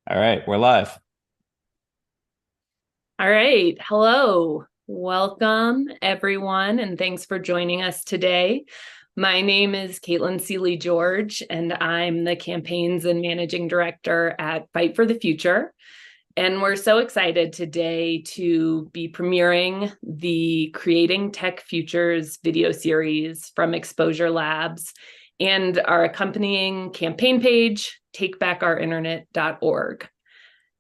All right, we're live. All right. Hello. Welcome, everyone, and thanks for joining us today. My name is Caitlin Seeley George, and I'm the campaigns and managing director at Fight for the Future. And we're so excited today to be premiering the Creating Tech Futures video series from Exposure Labs and our accompanying campaign page, takebackourInternet.org.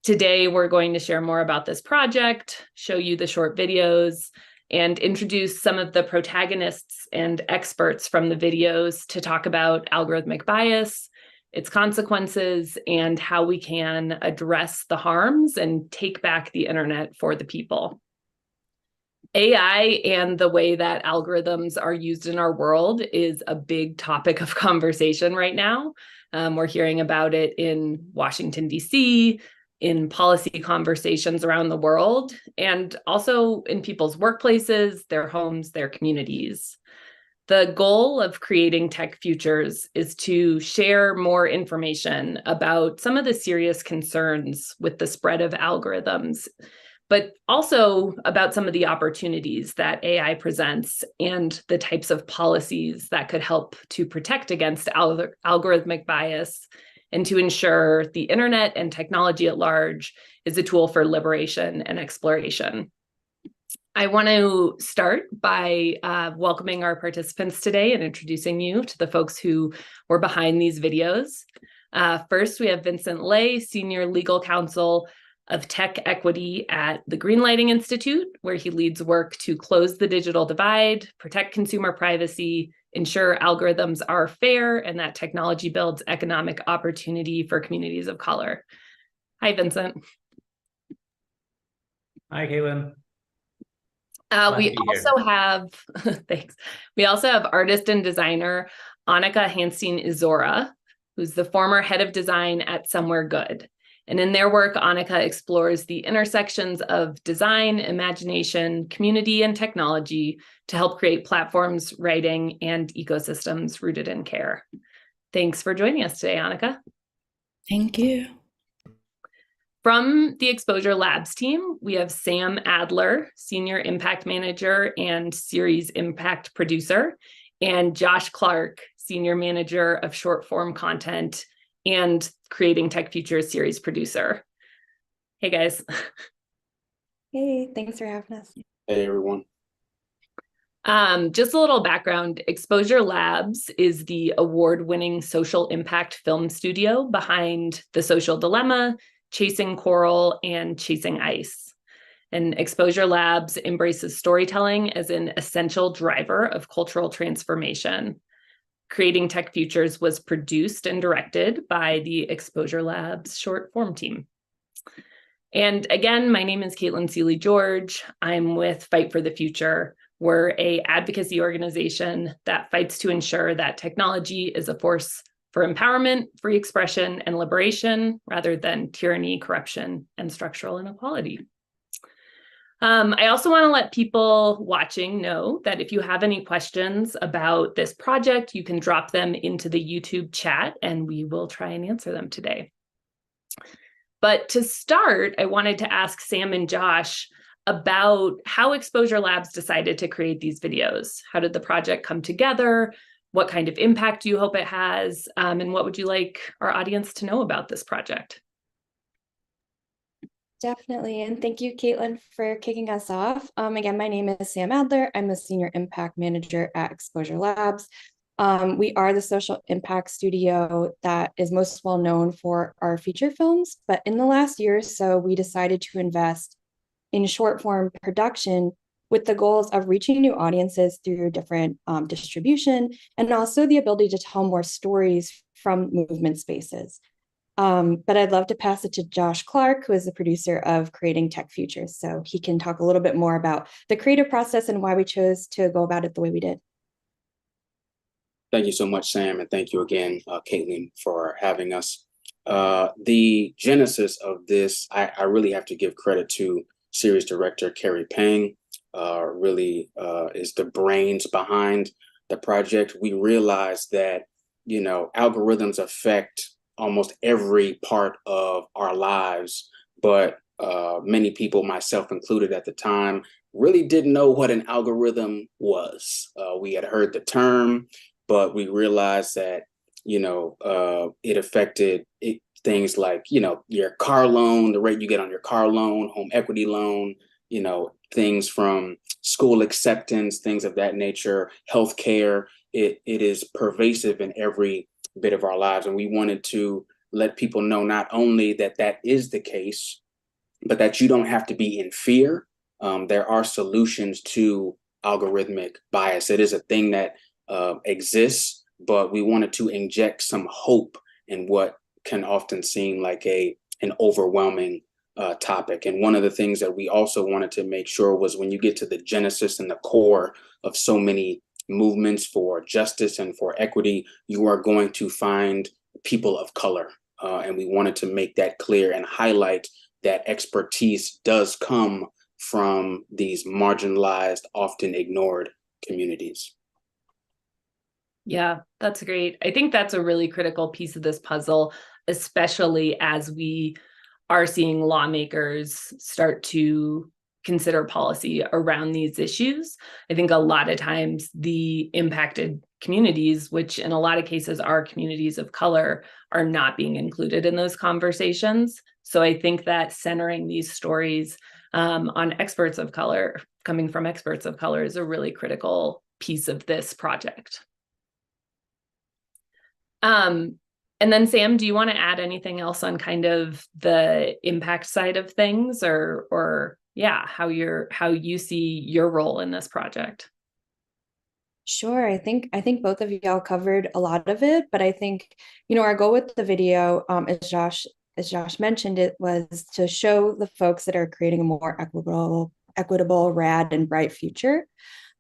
Today, we're going to share more about this project, show you the short videos, and introduce some of the protagonists and experts from the videos to talk about algorithmic bias, its consequences, and how we can address the harms and take back the internet for the people. AI and the way that algorithms are used in our world is a big topic of conversation right now. We're hearing about it in Washington, D.C., in policy conversations around the world, and also in people's workplaces, their homes, their communities. The goal of creating tech futures is to share more information about some of the serious concerns with the spread of algorithms, but also about some of the opportunities that AI presents and the types of policies that could help to protect against algorithmic bias and to ensure the internet and technology at large is a tool for liberation and exploration. I want to start by welcoming our participants today and introducing you to the folks who were behind these videos. First, we have Vincent Lay, Senior Legal Counsel of Tech Equity at the Greenlighting Institute, where he leads work to close the digital divide, protect consumer privacy, ensure algorithms are fair, and that technology builds economic opportunity for communities of color. Hi, Vincent. Hi, Caitlin. Glad to We be here. also have, thanks. We also have artist and designer Annika Hanstein-Izora, who's the former head of design at Somewhere Good. And in their work, Annika explores the intersections of design, imagination, community, and technology to help create platforms, writing, and ecosystems rooted in care. Thanks for joining us today, Annika. Thank you. From the Exposure Labs team, we have Sam Adler, Senior Impact Manager and Series Impact Producer, and Josh Clark, Senior Manager of Short Form Content and Creating Tech Futures Series Producer. Hey, guys. Hey, thanks for having us. Hey, everyone. Just a little background, Exposure Labs is the award-winning social impact film studio behind The Social Dilemma, Chasing Coral, and Chasing Ice. And Exposure Labs embraces storytelling as an essential driver of cultural transformation. Creating Tech Futures was produced and directed by the Exposure Labs short form team. And again, my name is Caitlin Seeley George. I'm with Fight for the Future. We're an advocacy organization that fights to ensure that technology is a force for empowerment, free expression, and liberation, rather than tyranny, corruption, and structural inequality. I also want to let people watching know that if you have any questions about this project, you can drop them into the YouTube chat and we will try and answer them today. But to start, I wanted to ask Sam and Josh about how Exposure Labs decided to create these videos. How did the project come together? What kind of impact do you hope it has? And what would you like our audience to know about this project? Definitely. And thank you, Caitlin, for kicking us off. Again, my name is Sam Adler. I'm the Senior Impact Manager at Exposure Labs. We are the social impact studio that is most well known for our feature films. But in the last year or so, we decided to invest in short form production with the goals of reaching new audiences through different distribution and also the ability to tell more stories from movement spaces. But I'd love to pass it to Josh Clark, who is the producer of Creating Tech Futures. So he can talk a little bit more about the creative process and why we chose to go about it the way we did. Thank you so much, Sam, and thank you again, Caitlin, for having us. The genesis of this, I really have to give credit to series director Carrie Pang. Really is the brains behind the project. We realized that, algorithms affect almost every part of our lives, but many people, myself included at the time, really didn't know what an algorithm was. We had heard the term, but we realized that, it affected things like, your car loan, the rate you get on your car loan, home equity loan, things from school acceptance, things of that nature, healthcare. It is pervasive in every bit of our lives. And we wanted to let people know not only that that is the case, but that you don't have to be in fear. There are solutions to algorithmic bias. It is a thing that exists, but we wanted to inject some hope in what can often seem like an overwhelming topic. And one of the things that we also wanted to make sure was when you get to the genesis and the core of so many movements for justice and for equity, you are going to find people of color. And we wanted to make that clear and highlight that expertise does come from these marginalized, often ignored communities. Yeah, that's great. I think that's a really critical piece of this puzzle, especially as we are seeing lawmakers start to consider policy around these issues. I think a lot of times the impacted communities, which in a lot of cases are communities of color, are not being included in those conversations. So I think that centering these stories on experts of color, coming from experts of color, is a really critical piece of this project. And then Sam, do you want to add anything else on kind of the impact side of things, or yeah, how you see your role in this project? Sure. I think both of y'all covered a lot of it, but I think, our goal with the video, as Josh mentioned, it was to show the folks that are creating a more equitable, rad, and bright future.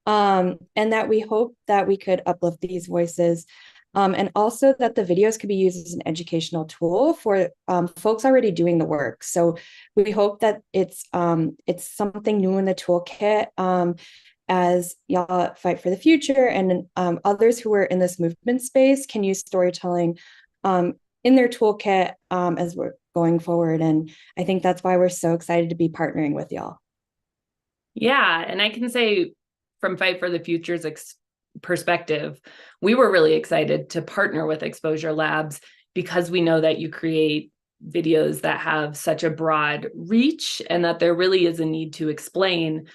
And that we hope that we could uplift these voices. And also that the videos could be used as an educational tool for folks already doing the work. So we hope that it's something new in the toolkit as y'all fight for the future, and others who are in this movement space can use storytelling in their toolkit as we're going forward. And I think that's why we're so excited to be partnering with y'all. Yeah, and I can say from Fight for the Future's perspective, we were really excited to partner with Exposure Labs because we know that you create videos that have such a broad reach and that there really is a need to explain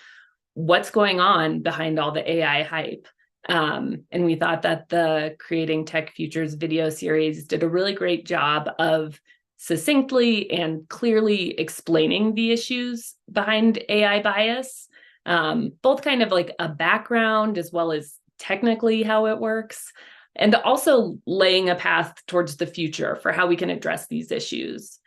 what's going on behind all the AI hype. And we thought that the Creating Tech Futures video series did a really great job of succinctly and clearly explaining the issues behind AI bias, both kind of like a background as well as technically how it works, and also laying a path towards the future for how we can address these issues.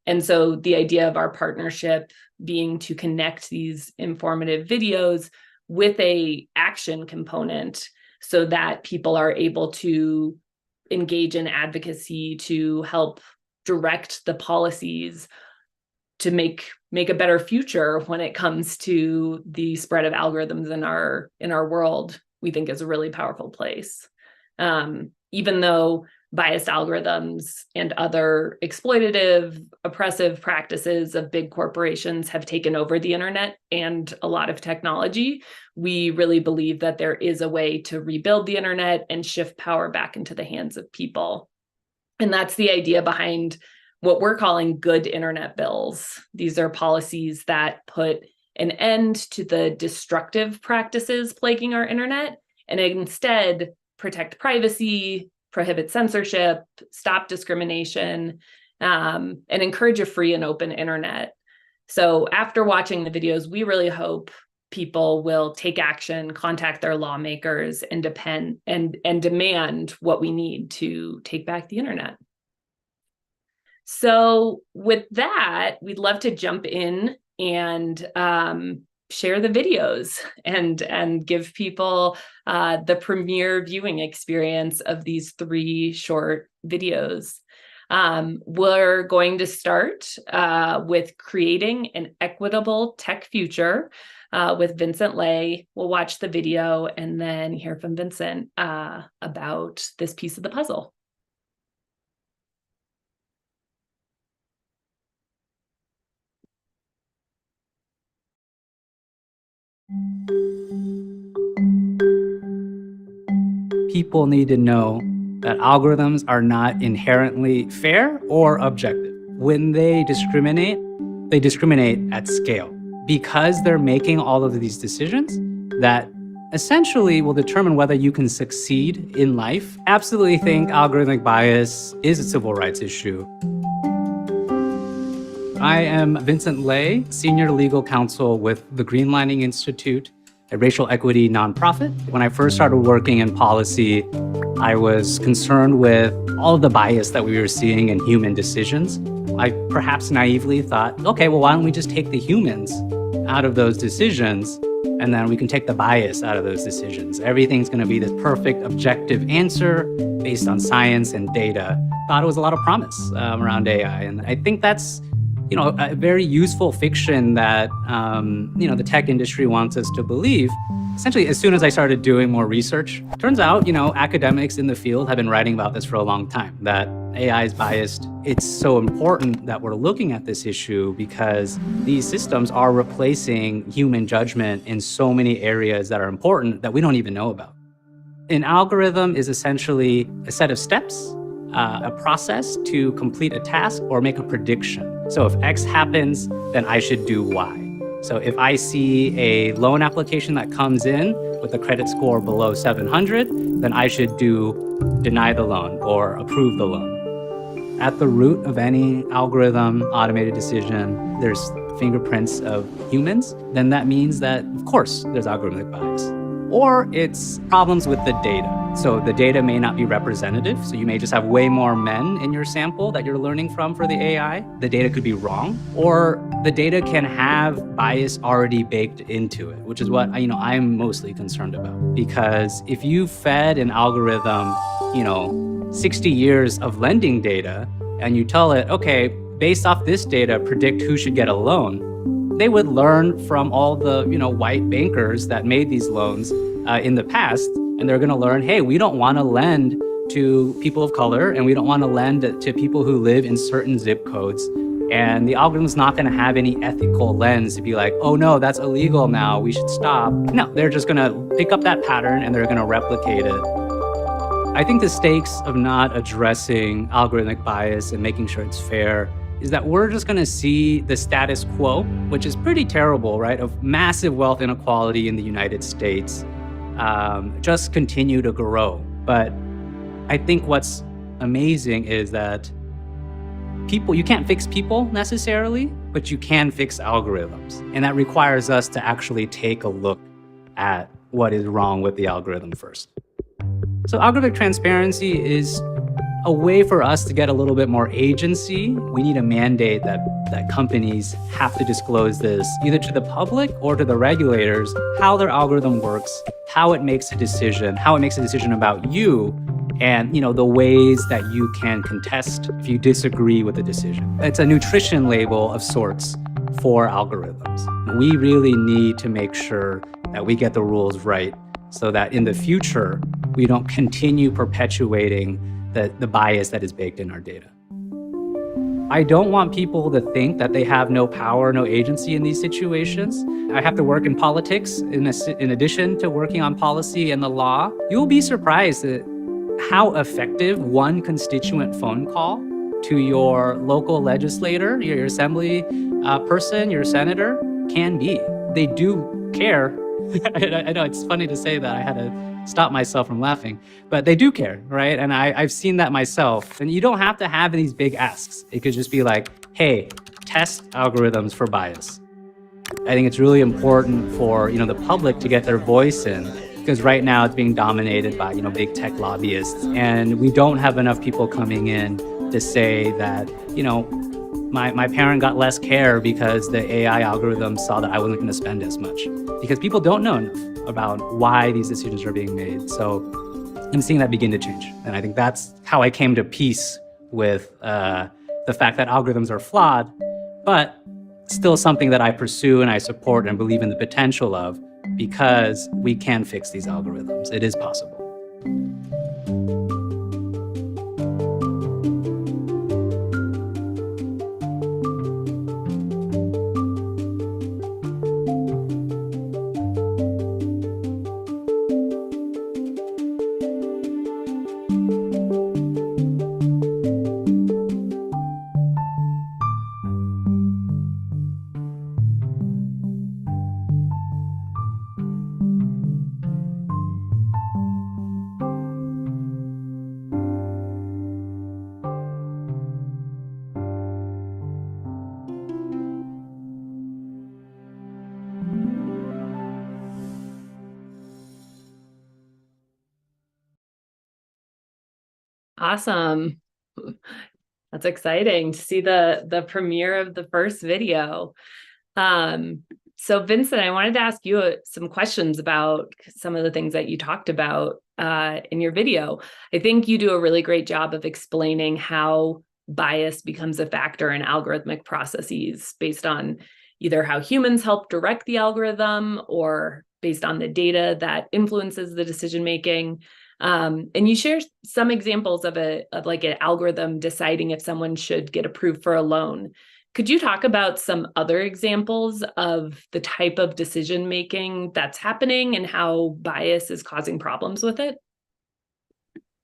And so the idea of our partnership being to connect these informative videos with a action component so that people are able to engage in advocacy to help direct the policies to make a better future when it comes to the spread of algorithms in our world, we think is a really powerful place. Even though biased algorithms and other exploitative, oppressive practices of big corporations have taken over the internet and a lot of technology, we really believe that there is a way to rebuild the internet and shift power back into the hands of people. And that's the idea behind what we're calling good internet bills. These are policies that put an end to the destructive practices plaguing our internet and instead protect privacy, prohibit censorship, stop discrimination, and encourage a free and open internet. So after watching the videos, we really hope people will take action, contact their lawmakers, and demand what we need to take back the internet. So with that, we'd love to jump in and share the videos and give people the premiere viewing experience of these 3 short videos. We're going to start with Creating an Equitable Tech Future with Vincent Lay. We'll watch the video and then hear from Vincent about this piece of the puzzle. people need to know that algorithms are not inherently fair or objective. When they discriminate at scale because they're making all of these decisions that essentially will determine whether you can succeed in life. Absolutely think algorithmic bias is a civil rights issue. I am Vincent Lay, Senior Legal Counsel with the Greenlining Institute, a racial equity nonprofit. When I first started working in policy, I was concerned with all of the bias that we were seeing in human decisions. I perhaps naively thought, okay, well, why don't we just take the humans out of those decisions, and then we can take the bias out of those decisions. Everything's going to be this perfect objective answer based on science and data. Thought it was a lot of promise around AI. And I think that's a very useful fiction that, the tech industry wants us to believe. Essentially, as soon as I started doing more research, turns out, academics in the field have been writing about this for a long time, that AI is biased. It's so important that we're looking at this issue because these systems are replacing human judgment in so many areas that are important that we don't even know about. An algorithm is essentially a set of steps, a process to complete a task or make a prediction. So if X happens, then I should do Y. So if I see a loan application that comes in with a credit score below 700, then I should deny the loan or approve the loan. At the root of any algorithm, automated decision, there's fingerprints of humans. Then that means that, of course, there's algorithmic bias. Or it's problems with the data. So the data may not be representative. So you may just have way more men in your sample that you're learning from for the AI. The data could be wrong. Or the data can have bias already baked into it, which is what I'm mostly concerned about. Because if you fed an algorithm, 60 years of lending data, and you tell it, okay, based off this data, predict who should get a loan, they would learn from all the white bankers that made these loans in the past, and they're going to learn, hey, we don't want to lend to people of color, and we don't want to lend to people who live in certain zip codes. And the algorithm's not going to have any ethical lens to be like, oh no, that's illegal now, we should stop. No, they're just going to pick up that pattern and they're going to replicate it. I think the stakes of not addressing algorithmic bias and making sure it's fair is that we're just going to see the status quo, which is pretty terrible, right, of massive wealth inequality in the United States, just continue to grow. But I think what's amazing is that you can't fix people necessarily, but you can fix algorithms. And that requires us to actually take a look at what is wrong with the algorithm first. So algorithmic transparency is a way for us to get a little bit more agency. We need a mandate that companies have to disclose this either to the public or to the regulators, how their algorithm works, how it makes a decision about you, and the ways that you can contest if you disagree with the decision. It's a nutrition label of sorts for algorithms. We really need to make sure that we get the rules right so that in the future, we don't continue perpetuating the bias that is baked in our data. I don't want people to think that they have no power, no agency in these situations. I have to work in politics in addition to working on policy and the law. You'll be surprised at how effective one constituent phone call to your local legislator, your assembly person, your senator can be. They do care. I know it's funny to say that. I had to stop myself from laughing, but they do care, right? And I've seen that myself. And you don't have to have these big asks. It could just be like, hey, test algorithms for bias. I think it's really important for the public to get their voice in, because right now it's being dominated by big tech lobbyists, and we don't have enough people coming in to say that my parent got less care because the AI algorithm saw that I wasn't going to spend as much, because people don't know enough about why these decisions are being made. So I'm seeing that begin to change. And I think that's how I came to peace with the fact that algorithms are flawed, but still something that I pursue and I support and believe in the potential of, because we can fix these algorithms. It is possible. Awesome. That's exciting to see the premiere of the first video. So Vincent, I wanted to ask you some questions about some of the things that you talked about in your video. I think you do a really great job of explaining how bias becomes a factor in algorithmic processes based on either how humans help direct the algorithm or based on the data that influences the decision making. And you share some examples of like an algorithm deciding if someone should get approved for a loan. Could you talk about some other examples of the type of decision making that's happening and how bias is causing problems with it?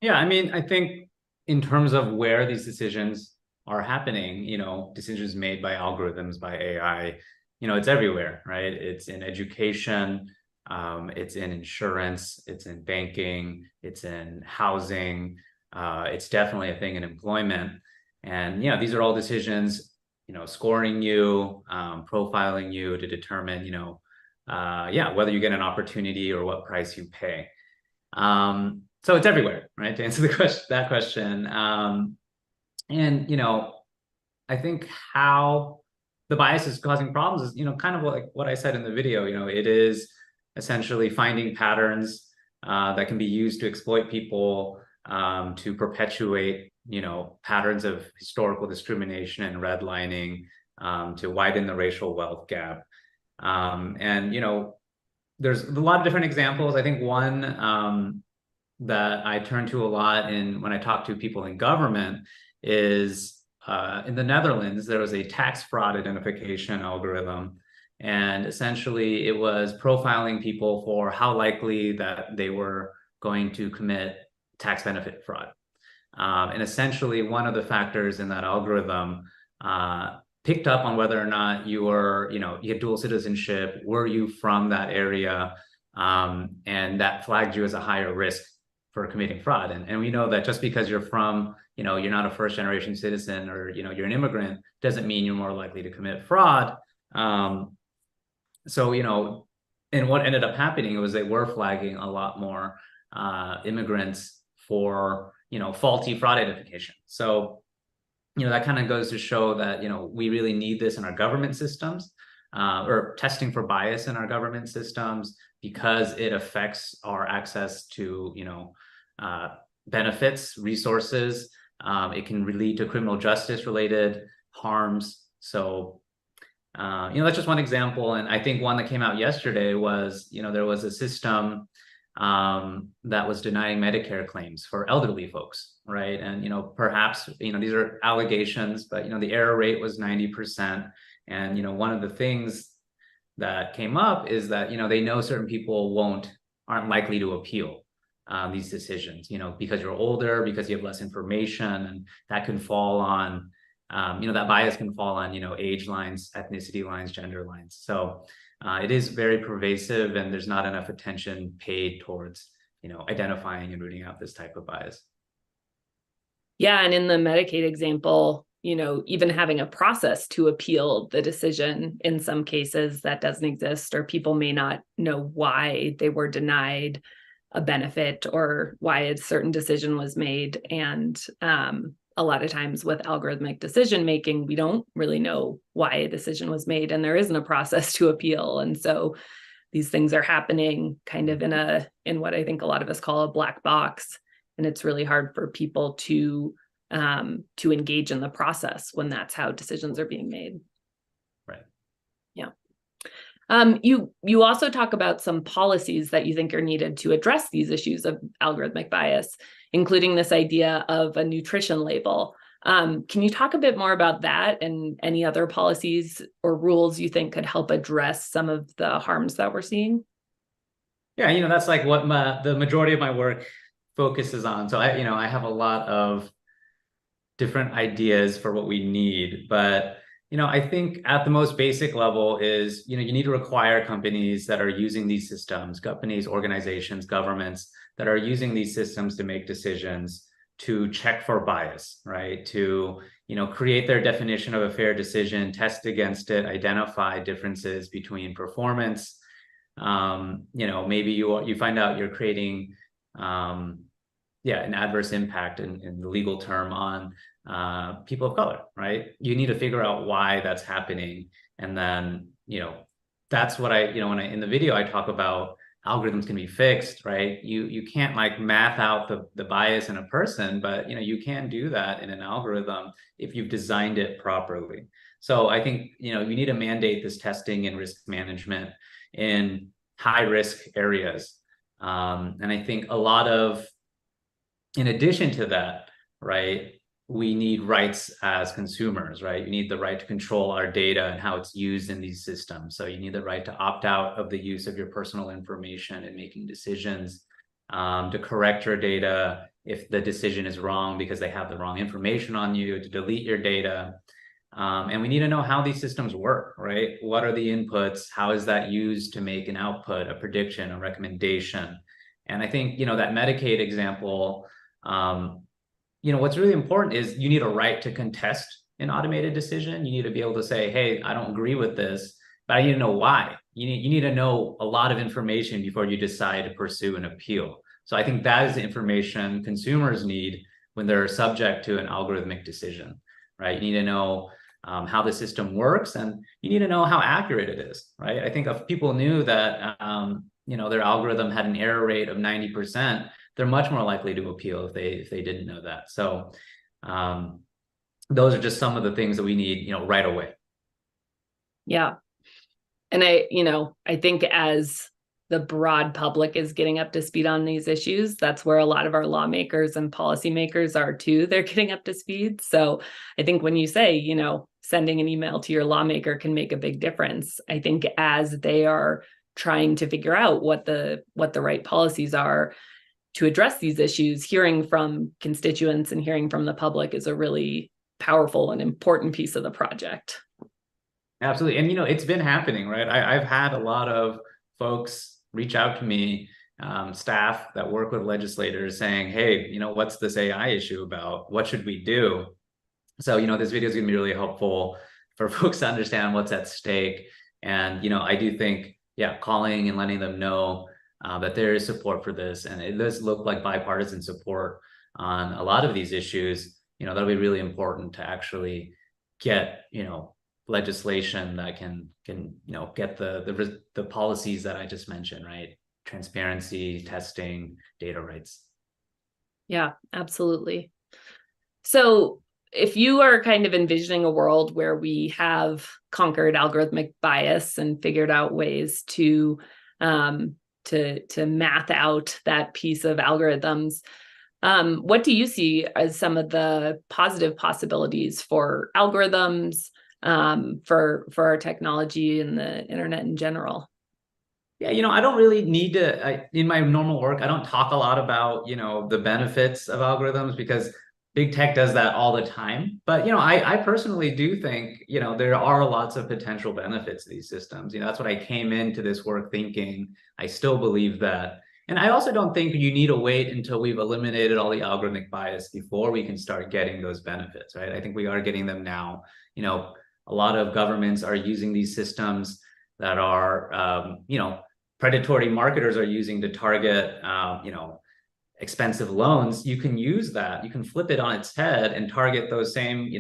Yeah, I mean, I think in terms of where these decisions are happening, decisions made by algorithms, by AI, it's everywhere, right? It's in education, it's in insurance, it's in banking, it's in housing, it's definitely a thing in employment. And, these are all decisions, scoring you, profiling you to determine, whether you get an opportunity or what price you pay. So it's everywhere, right? To answer that question. And, I think how the bias is causing problems is, kind of like what I said in the video, it is essentially finding patterns that can be used to exploit people, to perpetuate, patterns of historical discrimination and redlining, to widen the racial wealth gap. And, there's a lot of different examples. I think one that I turn to a lot when I talk to people in government is in the Netherlands, there was a tax fraud identification algorithm. And essentially, it was profiling people for how likely that they were going to commit tax benefit fraud. And essentially, one of the factors in that algorithm picked up on whether or not you were, you had dual citizenship, were you from that area, and that flagged you as a higher risk for committing fraud. And we know that just because you're from, you're not a first generation citizen or, you're an immigrant, doesn't mean you're more likely to commit fraud. So, and what ended up happening was they were flagging a lot more immigrants for, faulty fraud identification. So, that kind of goes to show that, we really need this in our government systems, or testing for bias in our government systems, because it affects our access to, benefits, resources. It can lead to criminal justice related harms. So, that's just one example. And I think one that came out yesterday was, there was a system that was denying Medicare claims for elderly folks, right? And, perhaps, these are allegations, but, the error rate was 90%. And, one of the things that came up is that, they know certain people aren't likely to appeal these decisions, because you're older, because you have less information, and that can fall on, that bias can fall on, age lines, ethnicity lines, gender lines. So it is very pervasive, and there's not enough attention paid towards, identifying and rooting out this type of bias. Yeah, and in the Medicaid example, even having a process to appeal the decision in some cases that doesn't exist, or people may not know why they were denied a benefit or why a certain decision was made. And a lot of times with algorithmic decision making, we don't really know why a decision was made, and there isn't a process to appeal. And so these things are happening kind of in what I think a lot of us call a black box. And it's really hard for people to engage in the process when that's how decisions are being made. Right. Yeah. You also talk about some policies that you think are needed to address these issues of algorithmic bias, including this idea of a nutrition label. Can you talk a bit more about that and any other policies or rules you think could help address some of the harms that we're seeing? Yeah, that's like what the majority of my work focuses on. So I have a lot of different ideas for what we need, but I think at the most basic level is, you need to require companies that are using these systems, companies, organizations, governments that are using these systems to make decisions, to check for bias, right? To, create their definition of a fair decision, test against it, identify differences between performance. Maybe you find out you're creating, an adverse impact in the legal term on people of color, right? You need to figure out why that's happening. And then, that's what in the video, I talk about algorithms can be fixed, right? You can't like math out the bias in a person, but you can do that in an algorithm if you've designed it properly. So I think, you need to mandate this testing and risk management in high risk areas. And I think in addition to that, right, we need rights as consumers, right? You need the right to control our data and how it's used in these systems. So you need the right to opt out of the use of your personal information in making decisions, to correct your data if the decision is wrong because they have the wrong information on you, to delete your data. And we need to know how these systems work, right? What are the inputs? How is that used to make an output, a prediction, a recommendation? And I think, that Medicaid example, what's really important is you need a right to contest an automated decision. You need to be able to say, hey, I don't agree with this, but I need to know why. You need to know a lot of information before you decide to pursue an appeal. So I think that is the information consumers need when they're subject to an algorithmic decision, right? You need to know how the system works, and you need to know how accurate it is, right? I think if people knew that, their algorithm had an error rate of 90%, they're much more likely to appeal if they didn't know that. So those are just some of the things that we need, right away. Yeah. And I think as the broad public is getting up to speed on these issues, that's where a lot of our lawmakers and policymakers are too. They're getting up to speed. So I think when you say, sending an email to your lawmaker can make a big difference. I think as they are trying to figure out what the right policies are to address these issues, hearing from constituents and hearing from the public is a really powerful and important piece of the project. Absolutely. And, it's been happening, right? I've had a lot of folks reach out to me, staff that work with legislators saying, hey, what's this AI issue about? What should we do? So, this video is going to be really helpful for folks to understand what's at stake. And, I do think, calling and letting them know that there is support for this. And it does look like bipartisan support on a lot of these issues. That'll be really important to actually get, legislation that can get the policies that I just mentioned, right? Transparency, testing, data rights. Yeah, absolutely. So if you are kind of envisioning a world where we have conquered algorithmic bias and figured out ways to math out that piece of algorithms, what do you see as some of the positive possibilities for algorithms, for our technology and the internet in general? Yeah, I don't really need to, in my normal work, I don't talk a lot about, the benefits of algorithms because big tech does that all the time. But, I personally do think, there are lots of potential benefits to these systems. That's what I came into this work thinking. I still believe that. And I also don't think you need to wait until we've eliminated all the algorithmic bias before we can start getting those benefits, right? I think we are getting them now. A lot of governments are using these systems that are, predatory marketers are using to target, expensive loans. You can use that. You can flip it on its head and target those same,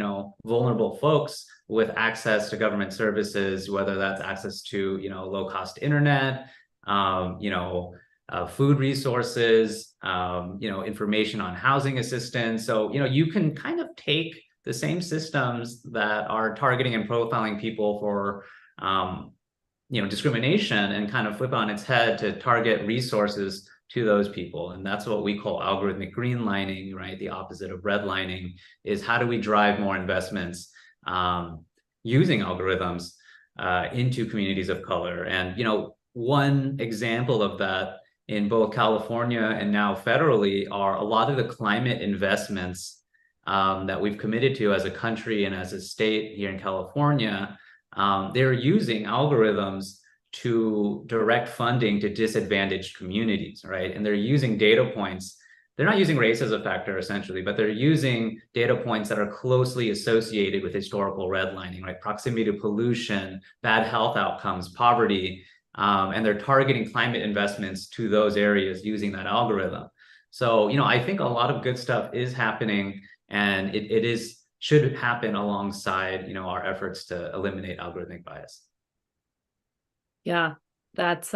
vulnerable folks with access to government services, whether that's access to, low-cost internet, food resources, information on housing assistance. So, you can kind of take the same systems that are targeting and profiling people for, discrimination and kind of flip on its head to target resources to those people. And that's what we call algorithmic greenlining, right? The opposite of redlining is how do we drive more investments using algorithms into communities of color. And, one example of that in both California and now federally are a lot of the climate investments that we've committed to as a country and as a state here in California. They're using algorithms to direct funding to disadvantaged communities, right? And they're using data points. They're not using race as a factor essentially, but they're using data points that are closely associated with historical redlining, right? Proximity to pollution, bad health outcomes, poverty, and they're targeting climate investments to those areas using that algorithm. So, I think a lot of good stuff is happening, and it should happen alongside, our efforts to eliminate algorithmic bias. Yeah, that's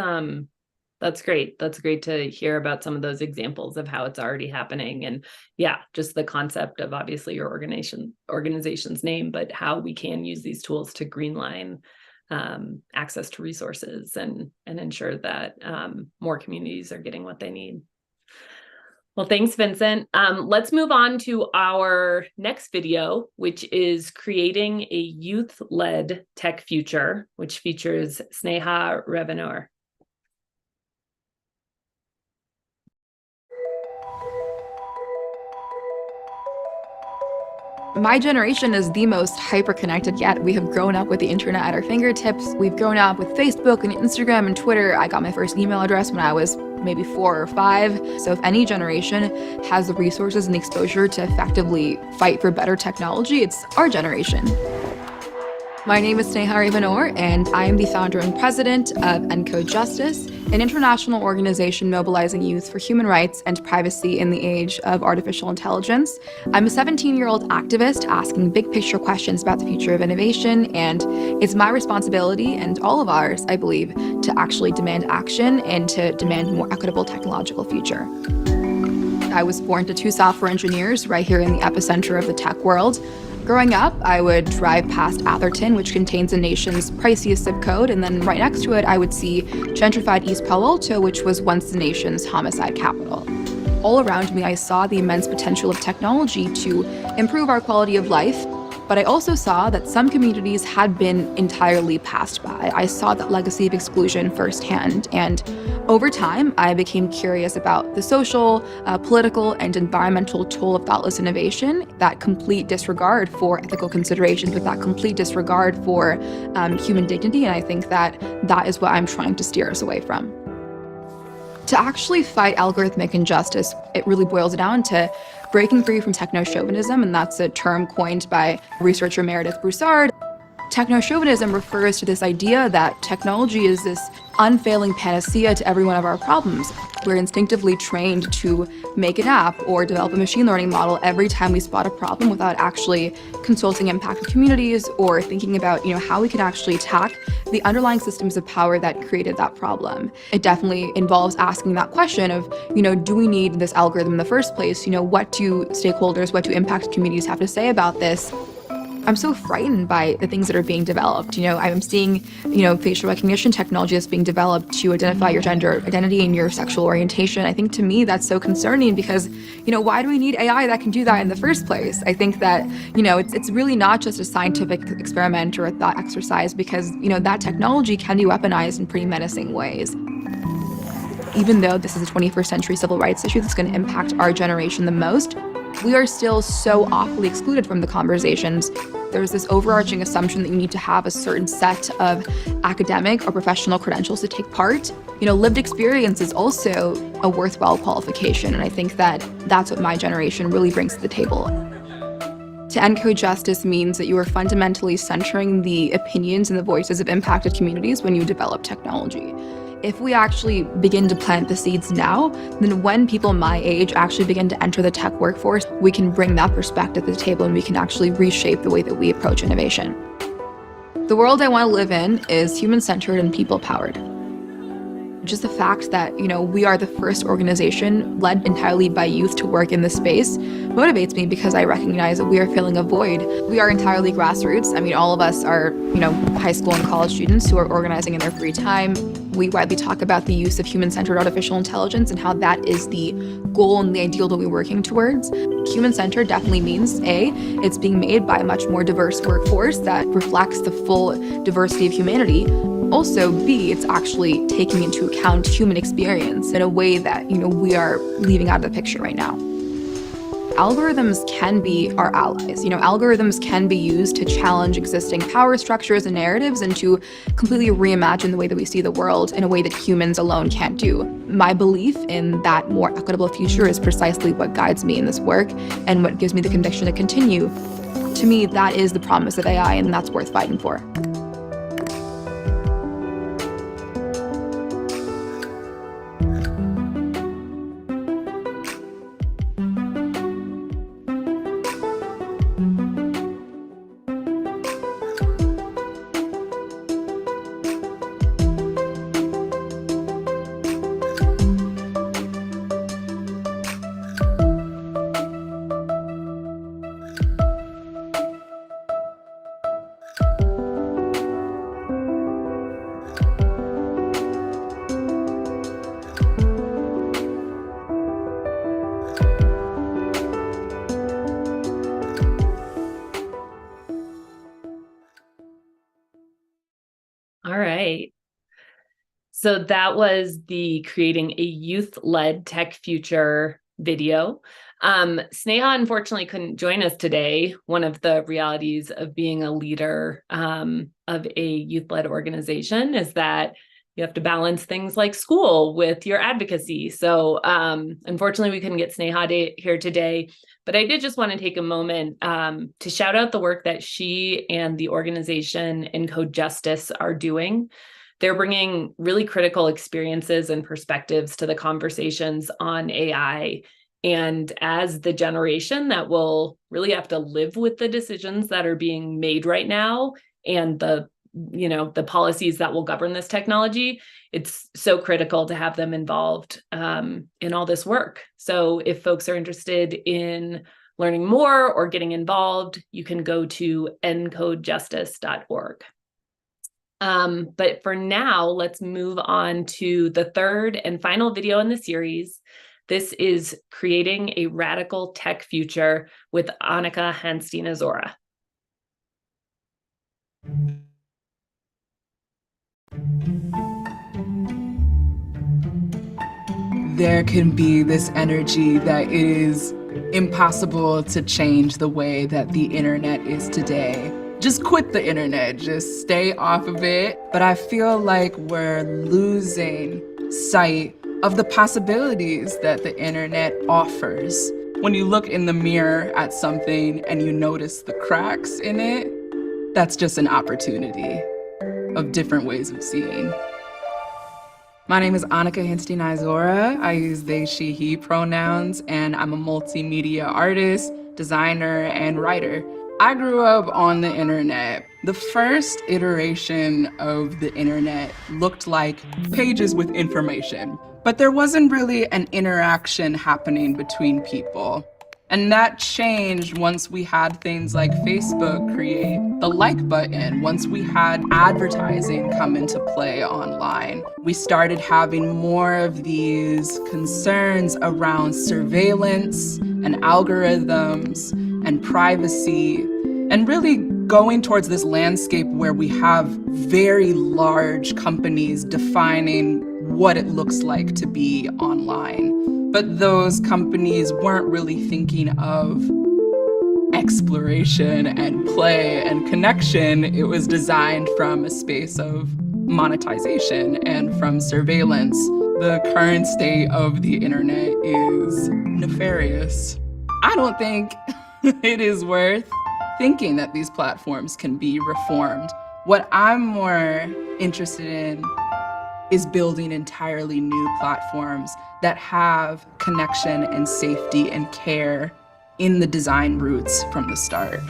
great. That's great to hear about some of those examples of how it's already happening. And yeah, just the concept of obviously your organization's name, but how we can use these tools to greenline access to resources and ensure that more communities are getting what they need. Well, thanks, Vincent. Let's move on to our next video, which is creating a youth-led tech future, which features Sneha Revanur. My generation is the most hyper-connected yet. We have grown up with the internet at our fingertips. We've grown up with Facebook and Instagram and Twitter. I got my first email address when I was maybe 4 or 5. So if any generation has the resources and the exposure to effectively fight for better technology, it's our generation. My name is Sneha Revanur, and I am the founder and president of ENCODE Justice, an international organization mobilizing youth for human rights and privacy in the age of artificial intelligence. I'm a 17-year-old activist asking big picture questions about the future of innovation, and it's my responsibility, and all of ours, I believe, to actually demand action and to demand a more equitable technological future. I was born to 2 software engineers right here in the epicenter of the tech world. Growing up, I would drive past Atherton, which contains the nation's priciest zip code, and then right next to it, I would see gentrified East Palo Alto, which was once the nation's homicide capital. All around me, I saw the immense potential of technology to improve our quality of life, but I also saw that some communities had been entirely passed by. I saw that legacy of exclusion firsthand, and over time, I became curious about the social, political, and environmental toll of thoughtless innovation, that complete disregard for ethical considerations, with that complete disregard for human dignity, and I think that that is what I'm trying to steer us away from. To actually fight algorithmic injustice, it really boils down to breaking free from techno-chauvinism, and that's a term coined by researcher Meredith Broussard. Techno-chauvinism refers to this idea that technology is this unfailing panacea to every one of our problems. We're instinctively trained to make an app or develop a machine learning model every time we spot a problem without actually consulting impacted communities or thinking about, how we can actually attack the underlying systems of power that created that problem. It definitely involves asking that question of, do we need this algorithm in the first place? What do stakeholders, what do impacted communities have to say about this? I'm so frightened by the things that are being developed. I'm seeing, facial recognition technology that's being developed to identify your gender identity and your sexual orientation. I think to me that's so concerning because, why do we need AI that can do that in the first place? I think that, it's really not just a scientific experiment or a thought exercise because, that technology can be weaponized in pretty menacing ways. Even though this is a 21st century civil rights issue that's going to impact our generation the most, we are still so awfully excluded from the conversations. There's this overarching assumption that you need to have a certain set of academic or professional credentials to take part. Lived experience is also a worthwhile qualification, and I think that that's what my generation really brings to the table. To ENCODE Justice means that you are fundamentally centering the opinions and the voices of impacted communities when you develop technology. If we actually begin to plant the seeds now, then when people my age actually begin to enter the tech workforce, we can bring that perspective to the table and we can actually reshape the way that we approach innovation. The world I want to live in is human-centered and people-powered. Just the fact that, we are the first organization led entirely by youth to work in this space motivates me because I recognize that we are filling a void. We are entirely grassroots. All of us are, high school and college students who are organizing in their free time. We widely talk about the use of human-centered artificial intelligence and how that is the goal and the ideal that we're working towards. Human-centered definitely means A, it's being made by a much more diverse workforce that reflects the full diversity of humanity. Also, B, it's actually taking into account human experience in a way that, we are leaving out of the picture right now. Algorithms can be our allies. Algorithms can be used to challenge existing power structures and narratives and to completely reimagine the way that we see the world in a way that humans alone can't do. My belief in that more equitable future is precisely what guides me in this work and what gives me the conviction to continue. To me, that is the promise of AI, and that's worth fighting for. right. So that was the Creating a Youth-Led Tech Future video. Sneha unfortunately couldn't join us today. One of the realities of being a leader of a youth-led organization is that you have to balance things like school with your advocacy. So unfortunately, we couldn't get Sneha here today, but I did just want to take a moment to shout out the work that she and the organization Encode Justice are doing. They're bringing really critical experiences and perspectives to the conversations on AI. And as the generation that will really have to live with the decisions that are being made right now and the policies that will govern this technology, it's so critical to have them involved in all this work. So if folks are interested in learning more or getting involved, you can go to encodejustice.org. But for now, let's move on to the third and final video in the series. This is Creating a Radical Tech Future with Annika Hanstein-Azora. There can be this energy that it is impossible to change the way that the internet is today. Just quit the internet, just stay off of it. But I feel like we're losing sight of the possibilities that the internet offers. When you look in the mirror at something and you notice the cracks in it, that's just an opportunity of different ways of seeing. My name is Annika Hanstein-Azora. I use they, she, he pronouns, and I'm a multimedia artist, designer, and writer. I grew up on the internet. The first iteration of the internet looked like pages with information, but there wasn't really an interaction happening between people. And that changed once we had things like Facebook create the like button, once we had advertising come into play online. We started having more of these concerns around surveillance and algorithms and privacy, and really going towards this landscape where we have very large companies defining what it looks like to be online. But those companies weren't really thinking of exploration and play and connection. It was designed from a space of monetization and from surveillance. The current state of the internet is nefarious. I don't think it is worth thinking that these platforms can be reformed. What I'm more interested in is building entirely new platforms that have connection and safety and care in the design roots from the start.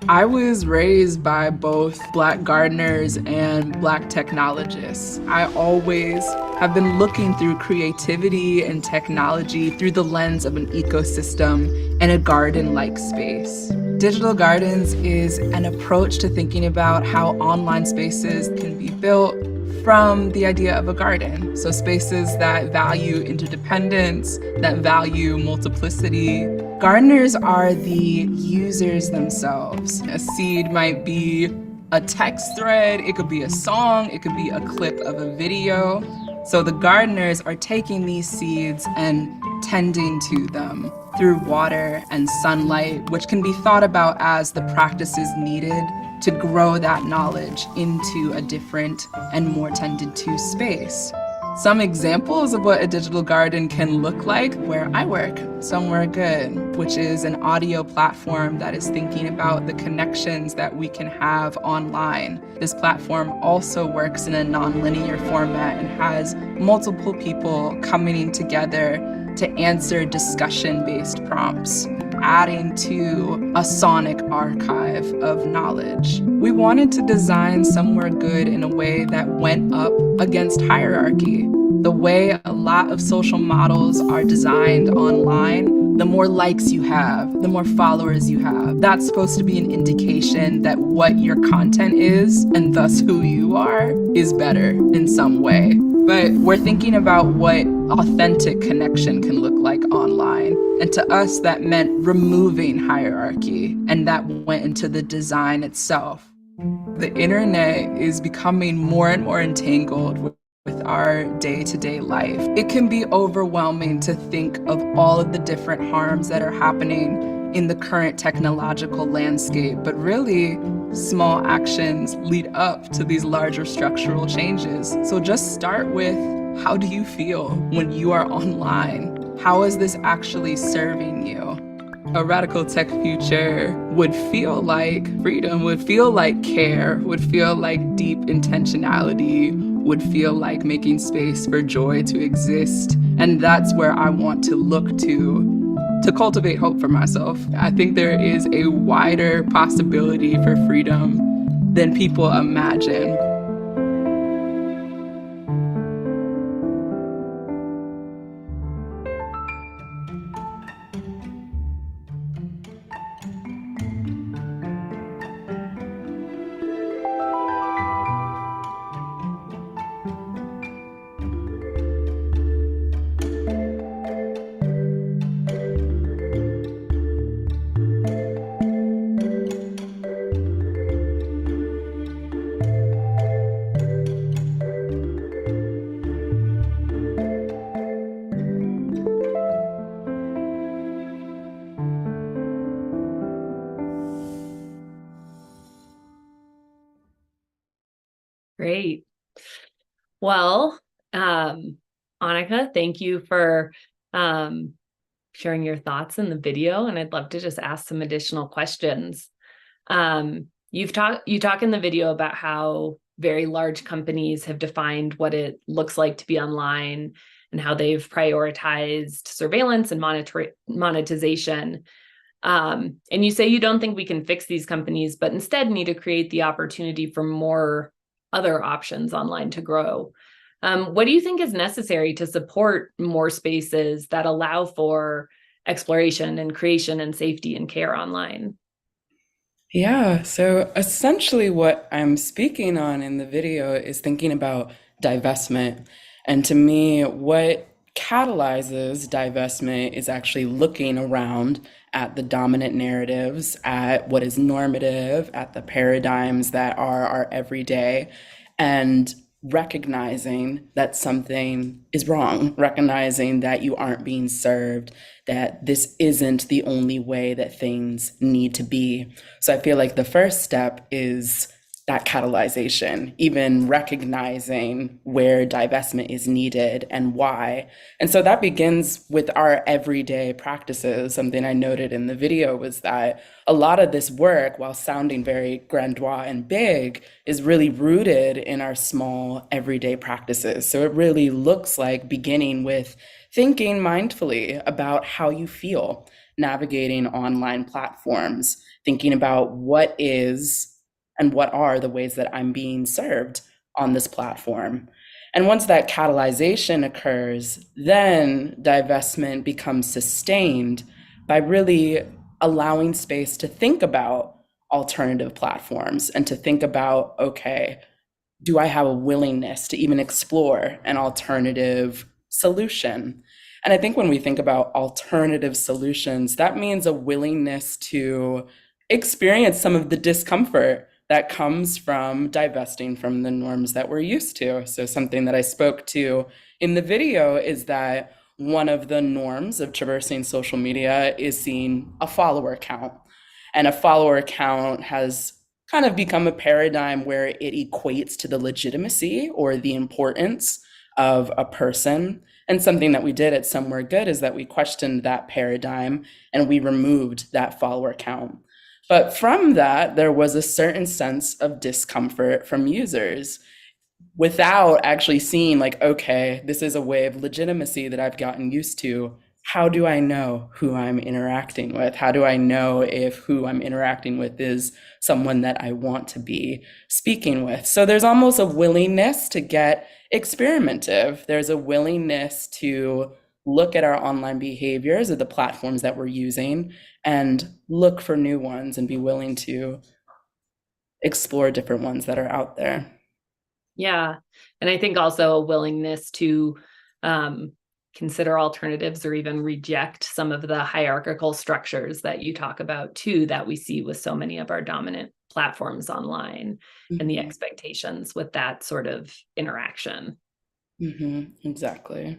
I was raised by both Black gardeners and Black technologists. I always have been looking through creativity and technology through the lens of an ecosystem and a garden-like space. Digital Gardens is an approach to thinking about how online spaces can be built from the idea of a garden. So spaces that value interdependence, that value multiplicity. Gardeners are the users themselves. A seed might be a text thread, it could be a song, it could be a clip of a video. So the gardeners are taking these seeds and tending to them through water and sunlight, which can be thought about as the practices needed to grow that knowledge into a different and more tended to space. Some examples of what a digital garden can look like where I work, Somewhere Good, which is an audio platform that is thinking about the connections that we can have online. This platform also works in a non-linear format and has multiple people coming together to answer discussion-based prompts, adding to a sonic archive of knowledge. We wanted to design Somewhere Good in a way that went up against hierarchy. The way a lot of social models are designed online, the more likes you have, the more followers you have. That's supposed to be an indication that what your content is, and thus who you are, is better in some way. But we're thinking about what authentic connection can look like online. And to us, that meant removing hierarchy, and that went into the design itself. The internet is becoming more and more entangled with our day-to-day life. It can be overwhelming to think of all of the different harms that are happening in the current technological landscape, but really, small actions lead up to these larger structural changes. So just start with, how do you feel when you are online? How is this actually serving you? A radical tech future would feel like freedom, would feel like care, would feel like deep intentionality, would feel like making space for joy to exist. And that's where I want to look to cultivate hope for myself. I think there is a wider possibility for freedom than people imagine. Great. Well, Annika, thank you for sharing your thoughts in the video, and I'd love to just ask some additional questions. You talk in the video about how very large companies have defined what it looks like to be online and how they've prioritized surveillance and monetization. And you say you don't think we can fix these companies, but instead need to create the opportunity for more other options online to grow. What do you think is necessary to support more spaces that allow for exploration and creation and safety and care online? Yeah, so essentially what I'm speaking on in the video is thinking about divestment. And to me, what catalyzes divestment is actually looking around at the dominant narratives, at what is normative, at the paradigms that are our everyday, and recognizing that something is wrong, recognizing that you aren't being served, that this isn't the only way that things need to be. So I feel like the first step is that catalyzation, even recognizing where divestment is needed and why. And so that begins with our everyday practices. Something I noted in the video was that a lot of this work, while sounding very grandiose and big, is really rooted in our small everyday practices. So it really looks like beginning with thinking mindfully about how you feel navigating online platforms, thinking about what is and what are the ways that I'm being served on this platform. And once that catalyzation occurs, then divestment becomes sustained by really allowing space to think about alternative platforms and to think about, okay, do I have a willingness to even explore an alternative solution? And I think when we think about alternative solutions, that means a willingness to experience some of the discomfort that comes from divesting from the norms that we're used to. So something that I spoke to in the video is that one of the norms of traversing social media is seeing a follower count. And a follower count has kind of become a paradigm where it equates to the legitimacy or the importance of a person. And something that we did at Somewhere Good is that we questioned that paradigm and we removed that follower count. But from that, there was a certain sense of discomfort from users without actually seeing like, okay, this is a way of legitimacy that I've gotten used to. How do I know who I'm interacting with? How do I know if who I'm interacting with is someone that I want to be speaking with? So there's almost a willingness to get experimentative. There's a willingness to look at our online behaviors of the platforms that we're using and look for new ones and be willing to explore different ones that are out there. Yeah. And I think also a willingness to consider alternatives or even reject some of the hierarchical structures that you talk about too, that we see with so many of our dominant platforms online, and the expectations with that sort of interaction. Exactly.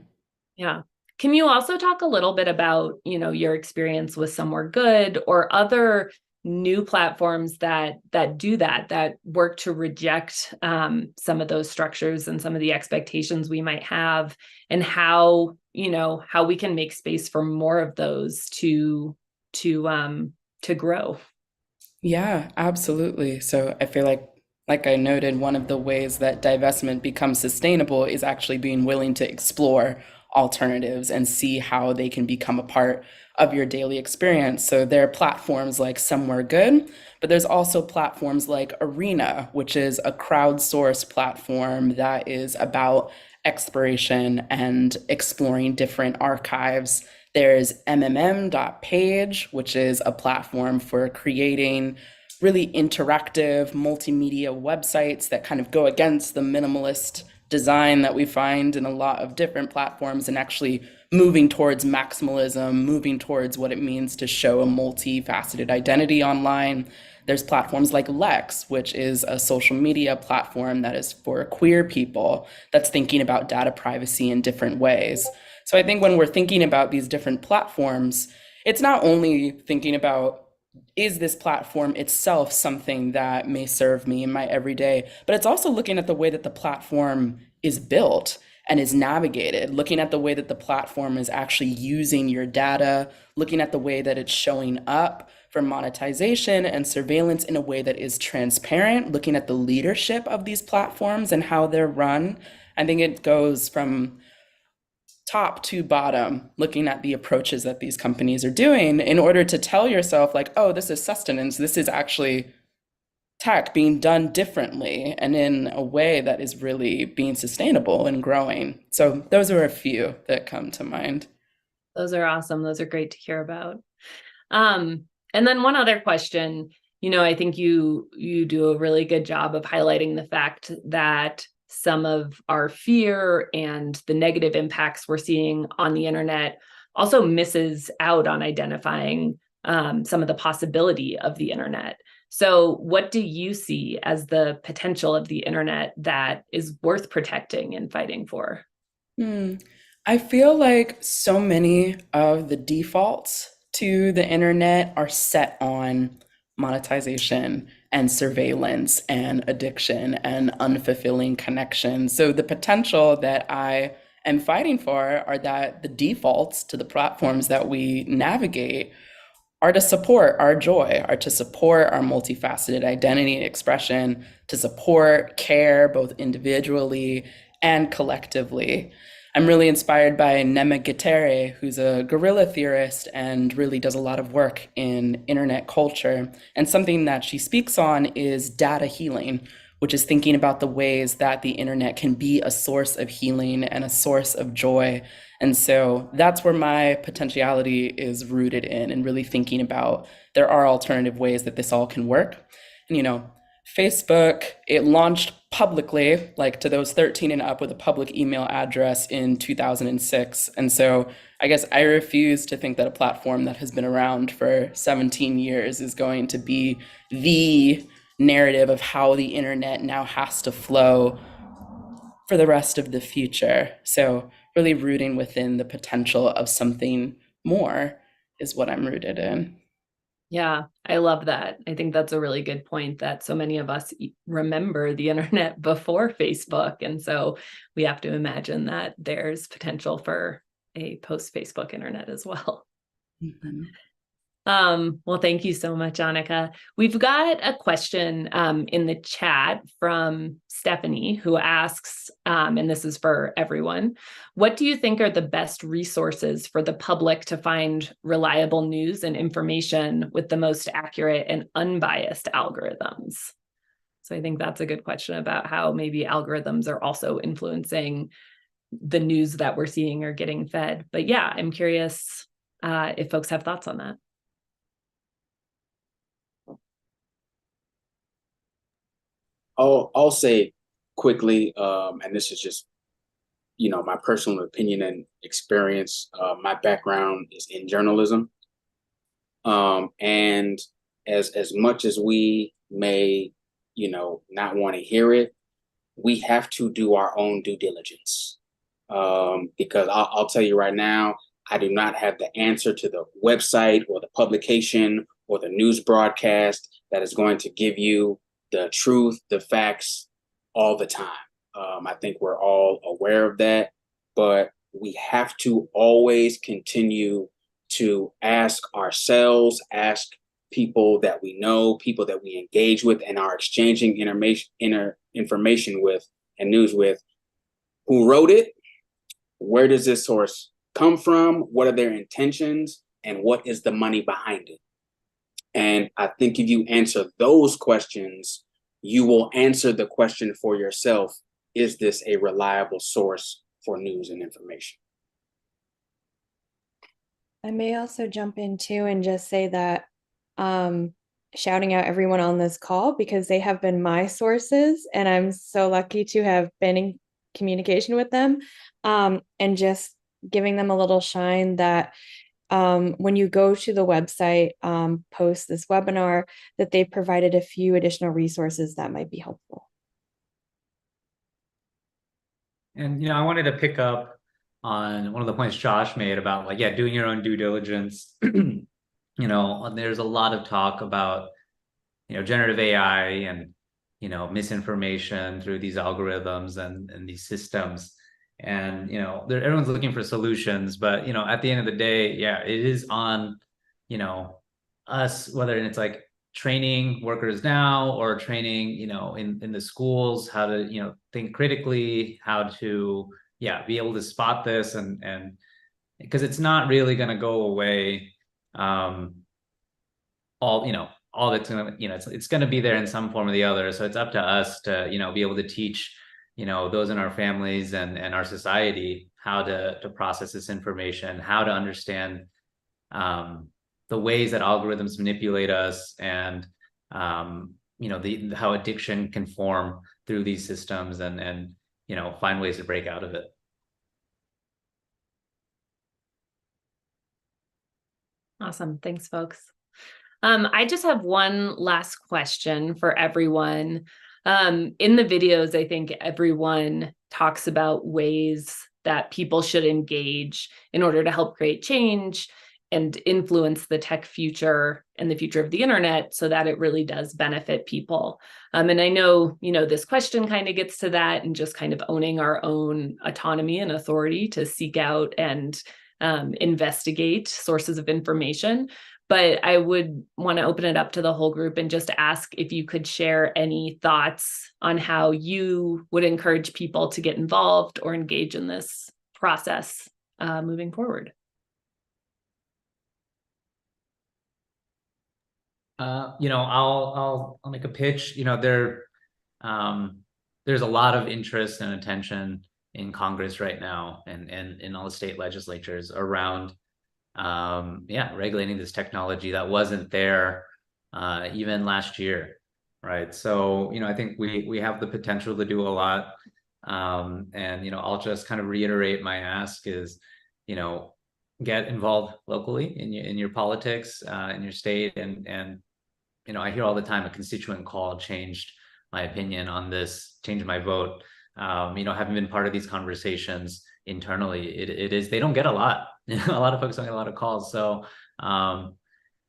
Yeah. Can you also talk a little bit about, your experience with Somewhere Good or other new platforms that do that work to reject some of those structures and some of the expectations we might have, and how we can make space for more of those to grow? Yeah, absolutely. So I feel like I noted, one of the ways that divestment becomes sustainable is actually being willing to explore alternatives and see how they can become a part of your daily experience. So there are platforms like Somewhere Good, but there's also platforms like Arena, which is a crowdsourced platform that is about exploration and exploring different archives. There's MMM.page, which is a platform for creating really interactive multimedia websites that kind of go against the minimalist design that we find in a lot of different platforms, and actually moving towards maximalism, moving towards what it means to show a multifaceted identity online. There's platforms like Lex, which is a social media platform that is for queer people, that's thinking about data privacy in different ways. So I think when we're thinking about these different platforms, it's not only thinking about, is this platform itself something that may serve me in my everyday, but it's also looking at the way that the platform is built and is navigated, looking at the way that the platform is actually using your data, looking at the way that it's showing up for monetization and surveillance in a way that is transparent, looking at the leadership of these platforms and how they're run. I think it goes from top to bottom, looking at the approaches that these companies are doing in order to tell yourself, like, oh, this is sustenance, this is actually tech being done differently and in a way that is really being sustainable and growing. So those are a few that come to mind. Those are awesome. Those are great to hear about. And then one other question, I think you do a really good job of highlighting the fact that some of our fear and the negative impacts we're seeing on the internet also misses out on identifying some of the possibility of the internet. So what do you see as the potential of the internet that is worth protecting and fighting for? I feel like so many of the defaults to the internet are set on monetization and surveillance and addiction and unfulfilling connections. So the potential that I am fighting for are that the defaults to the platforms that we navigate are to support our joy, are to support our multifaceted identity and expression, to support care both individually and collectively. I'm really inspired by Nema Gitere, who's a guerrilla theorist and really does a lot of work in internet culture. And something that she speaks on is data healing, which is thinking about the ways that the internet can be a source of healing and a source of joy. And so that's where my potentiality is rooted in, and really thinking about there are alternative ways that this all can work. And Facebook, it launched publicly, like to those 13 and up, with a public email address in 2006. And so I guess I refuse to think that a platform that has been around for 17 years is going to be the narrative of how the internet now has to flow for the rest of the future. So really rooting within the potential of something more is what I'm rooted in. Yeah, I love that. I think that's a really good point, that so many of us remember the internet before Facebook. And so we have to imagine that there's potential for a post-Facebook internet as well. Well, thank you so much, Annika. We've got a question in the chat from Stephanie, who asks, and this is for everyone, what do you think are the best resources for the public to find reliable news and information with the most accurate and unbiased algorithms? So I think that's a good question about how maybe algorithms are also influencing the news that we're seeing or getting fed. But yeah, I'm curious if folks have thoughts on that. I'll say quickly, and this is just my personal opinion and experience, my background is in journalism. And as much as we may, not want to hear it, we have to do our own due diligence. Because I'll tell you right now, I do not have the answer to the website or the publication or the news broadcast that is going to give you the truth, the facts all the time. I think we're all aware of that, but we have to always continue to ask ourselves, ask people that we know, people that we engage with and are exchanging information with and news with, who wrote it, where does this source come from, what are their intentions, and what is the money behind it? And I think if you answer those questions, you will answer the question for yourself, is this a reliable source for news and information? I may also jump in too and just say that shouting out everyone on this call, because they have been my sources and I'm so lucky to have been in communication with them, and just giving them a little shine that when you go to the website post this webinar, that they've provided a few additional resources that might be helpful. And, I wanted to pick up on one of the points Josh made about doing your own due diligence. There's a lot of talk about, generative AI and, misinformation through these algorithms and these systems. And, everyone's looking for solutions, but, at the end of the day, it is on, us, whether it's like training workers now or training, in the schools, how to, think critically, how to, be able to spot this and because it's not really going to go away. All that's going to, it's going to be there in some form or the other. So it's up to us to, be able to teach, those in our families and our society how to process this information, how to understand the ways that algorithms manipulate us and, how addiction can form through these systems and find ways to break out of it. Awesome. Thanks, folks. I just have one last question for everyone. In the videos, I think everyone talks about ways that people should engage in order to help create change and influence the tech future and the future of the internet so that it really does benefit people. And I know, this question kind of gets to that and just kind of owning our own autonomy and authority to seek out and investigate sources of information. But I would want to open it up to the whole group and just ask if you could share any thoughts on how you would encourage people to get involved or engage in this process moving forward. I'll make a pitch. There's a lot of interest and attention in Congress right now and in all the state legislatures around regulating this technology that wasn't there even last year, right? So I think we have the potential to do a lot, and I'll just kind of reiterate my ask is get involved locally in your politics in your state, and I hear all the time a constituent call changed my opinion on this, changed my vote. Having been part of these conversations internally, it is, they don't get a lot. A lot of folks don't get a lot of calls. So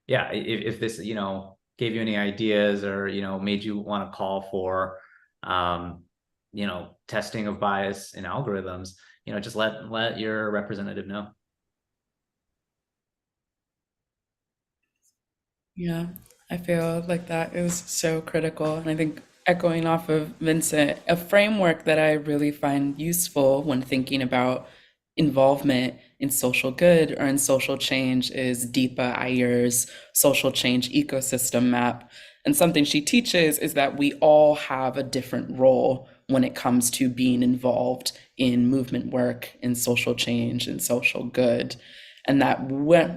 if this gave you any ideas or made you want to call for testing of bias in algorithms, just let your representative know. Yeah, I feel like that is so critical. And I think echoing off of Vincent, a framework that I really find useful when thinking about involvement in social good or in social change is Deepa Iyer's social change ecosystem map. And something she teaches is that we all have a different role when it comes to being involved in movement work, in social change, and social good. And that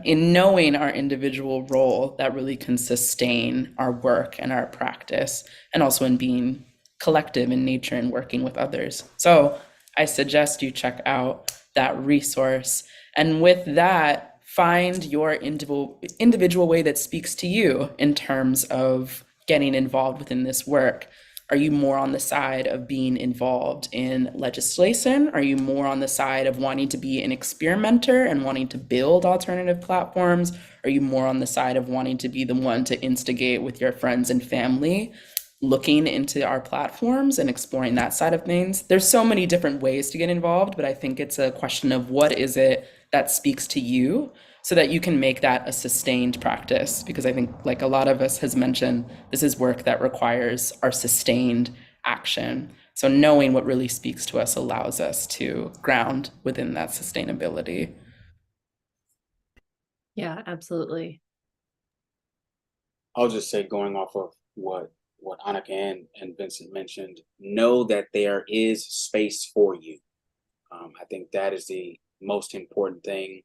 in knowing our individual role, that really can sustain our work and our practice, and also in being collective in nature and working with others. So I suggest you check out that resource. And with that, find your individual way that speaks to you in terms of getting involved within this work. Are you more on the side of being involved in legislation? Are you more on the side of wanting to be an experimenter and wanting to build alternative platforms? Are you more on the side of wanting to be the one to instigate with your friends and family, looking into our platforms and exploring that side of things? There's so many different ways to get involved, but I think it's a question of what is it that speaks to you, so that you can make that a sustained practice. Because I think, like a lot of us has mentioned, this is work that requires our sustained action. So knowing what really speaks to us allows us to ground within that sustainability. Yeah, absolutely. I'll just say, going off of what Annika and Vincent mentioned, know that there is space for you. I think that is the most important thing.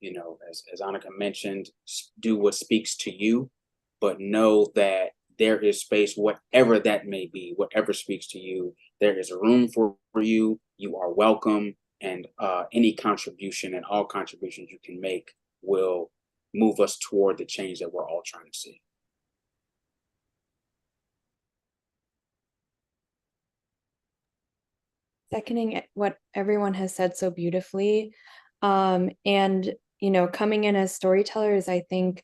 You know, as Annika mentioned, do what speaks to you, but know that there is space, whatever that may be, whatever speaks to you, there is a room for you. You are welcome, and any contribution and all contributions you can make will move us toward the change that we're all trying to see. Seconding what everyone has said so beautifully. And, you know, coming in as storytellers, I think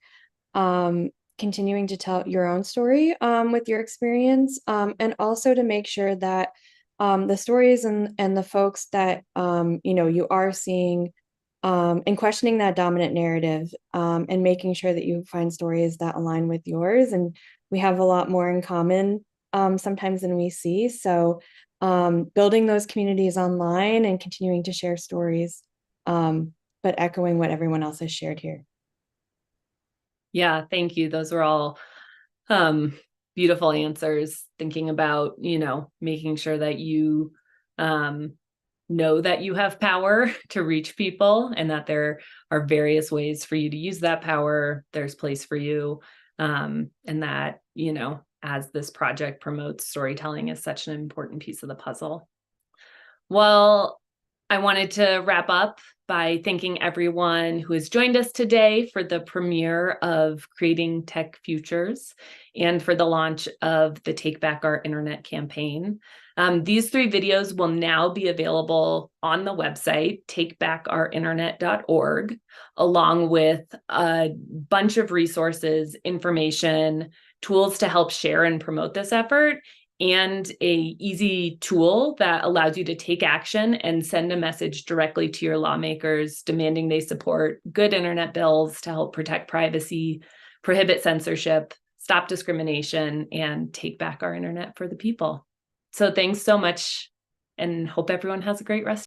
continuing to tell your own story with your experience, and also to make sure that the stories and the folks that, you know, you are seeing and questioning that dominant narrative, and making sure that you find stories that align with yours. And we have a lot more in common sometimes than we see. So building those communities online and continuing to share stories, but echoing what everyone else has shared here. Yeah, thank you. Those were all beautiful answers, thinking about, you know, making sure that you know that you have power to reach people, and that there are various ways for you to use that power. There's place for you, and that, you know, as this project promotes, storytelling is such an important piece of the puzzle. Well, I wanted to wrap up by thanking everyone who has joined us today for the premiere of Creating Tech Futures and for the launch of the Take Back Our Internet campaign. These 3 videos will now be available on the website, takebackourinternet.org, along with a bunch of resources, information, tools to help share and promote this effort, and a easy tool that allows you to take action and send a message directly to your lawmakers demanding they support good internet bills to help protect privacy, prohibit censorship, stop discrimination, and take back our internet for the people. So thanks so much, and hope everyone has a great rest